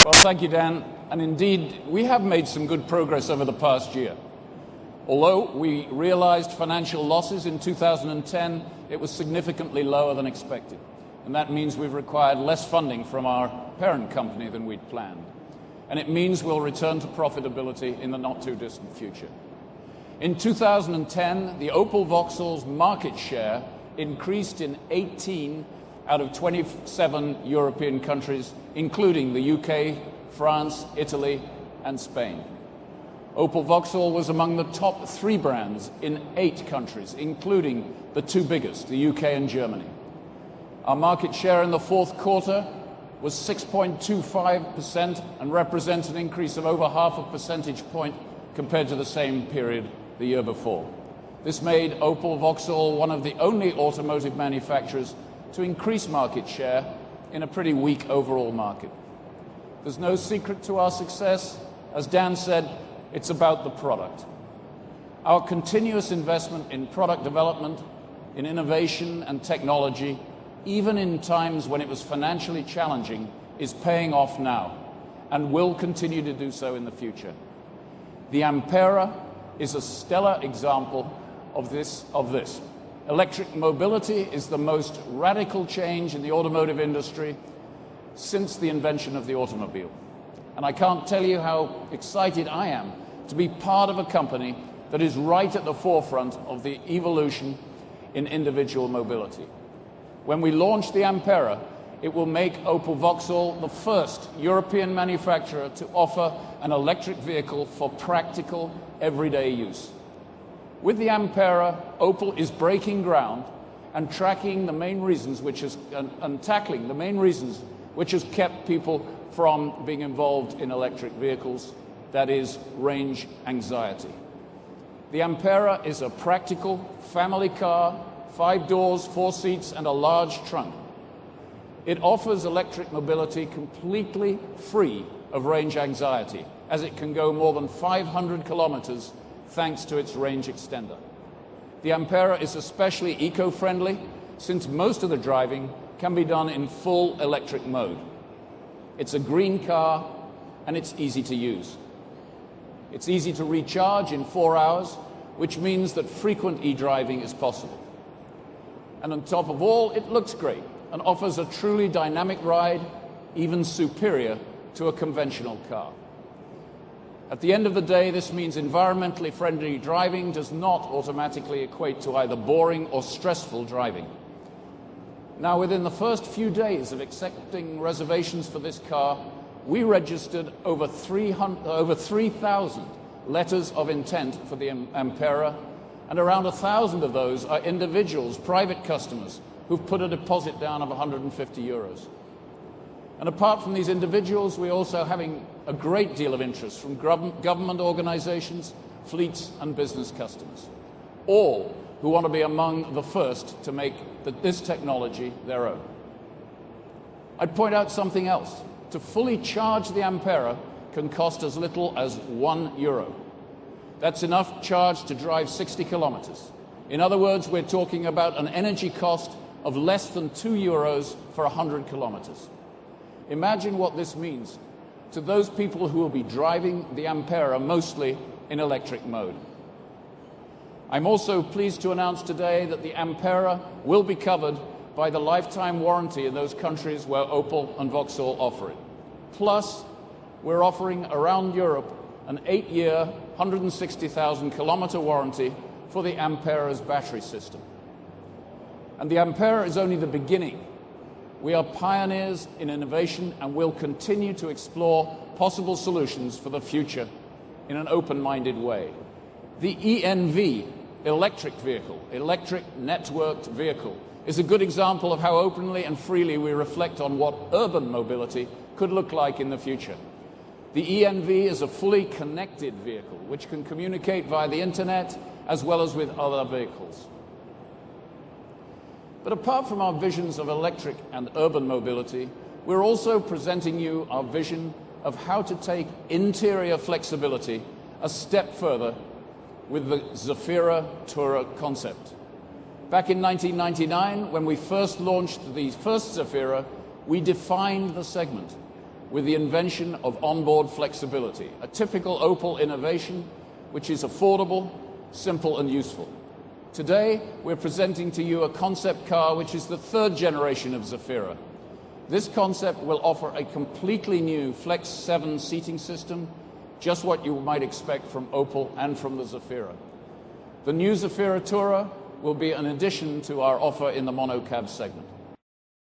Well, thank you, Dan. And indeed, we have made some good progress over the past year. Although we realized financial losses in 2010, it was significantly lower than expected. And that means we've required less funding from our parent company than we'd planned. And it means we'll return to profitability in the not-too-distant future. In 2010, the Opel Vauxhall's market share increased in 18 out of 27 European countries, including the UK, France, Italy, and Spain. Opel Vauxhall was among the top 3 brands in 8 countries, including the 2 biggest, the UK and Germany. Our market share in the fourth quarter was 6.25% and represents an increase of over half a percentage point compared to the same period the year before. This made Opel Vauxhall one of the only automotive manufacturers to increase market share in a pretty weak overall market. There's no secret to our success. As Dan said, it's about the product. Our continuous investment in product development, in innovation and technology, even in times when it was financially challenging, is paying off now and will continue to do so in the future. The Ampera is a stellar example of this. Electric mobility is the most radical change in the automotive industry since the invention of the automobile. And I can't tell you how excited I am to be part of a company that is right at the forefront of the evolution in individual mobility. When we launch the Ampera, it will make Opel Vauxhall the first European manufacturer to offer an electric vehicle for practical, everyday use. With the Ampera, Opel is breaking ground and tackling the main reasons which has kept people from being involved in electric vehicles, that is, range anxiety. The Ampera is a practical family car, 5 doors, 4 seats, and a large trunk. It offers electric mobility completely free of range anxiety, as it can go more than 500 kilometers thanks to its range extender. The Ampera is especially eco-friendly, since most of the driving can be done in full electric mode. It's a green car, and it's easy to use. It's easy to recharge in 4 hours, which means that frequent e-driving is possible. And on top of all, it looks great and offers a truly dynamic ride, even superior to a conventional car. At the end of the day, this means environmentally friendly driving does not automatically equate to either boring or stressful driving. Now, within the first few days of accepting reservations for this car, we registered over 3,000 letters of intent for the Ampera, and around 1,000 of those are individuals, private customers, who've put a deposit down of 150 euros. And apart from these individuals, we're also having a great deal of interest from government organizations, fleets, and business customers, all who want to be among the first to make this technology their own. I'd point out something else. To fully charge the Ampera can cost as little as €1. That's enough charge to drive 60 kilometers. In other words, we're talking about an energy cost of less than €2 for 100 kilometers. Imagine what this means to those people who will be driving the Ampera mostly in electric mode. I'm also pleased to announce today that the Ampera will be covered by the lifetime warranty in those countries where Opel and Vauxhall offer it. Plus, we're offering around Europe an 8-year, 160,000 kilometer warranty for the Ampera's battery system. And the Ampera is only the beginning. We are pioneers in innovation and will continue to explore possible solutions for the future in an open-minded way. The ENV, electric vehicle, electric networked vehicle, is a good example of how openly and freely we reflect on what urban mobility could look like in the future. The ENV is a fully connected vehicle which can communicate via the internet as well as with other vehicles. But apart from our visions of electric and urban mobility, we're also presenting you our vision of how to take interior flexibility a step further with the Zafira Tourer concept. Back in 1999, when we first launched the first Zafira, we defined the segment. with the invention of onboard flexibility, a typical Opel innovation which is affordable, simple and useful. Today, we're presenting to you a concept car which is the third generation of Zafira. This concept will offer a completely new Flex 7 seating system, just what you might expect from Opel and from the Zafira. The new Zafira Tourer will be an addition to our offer in the monocab segment.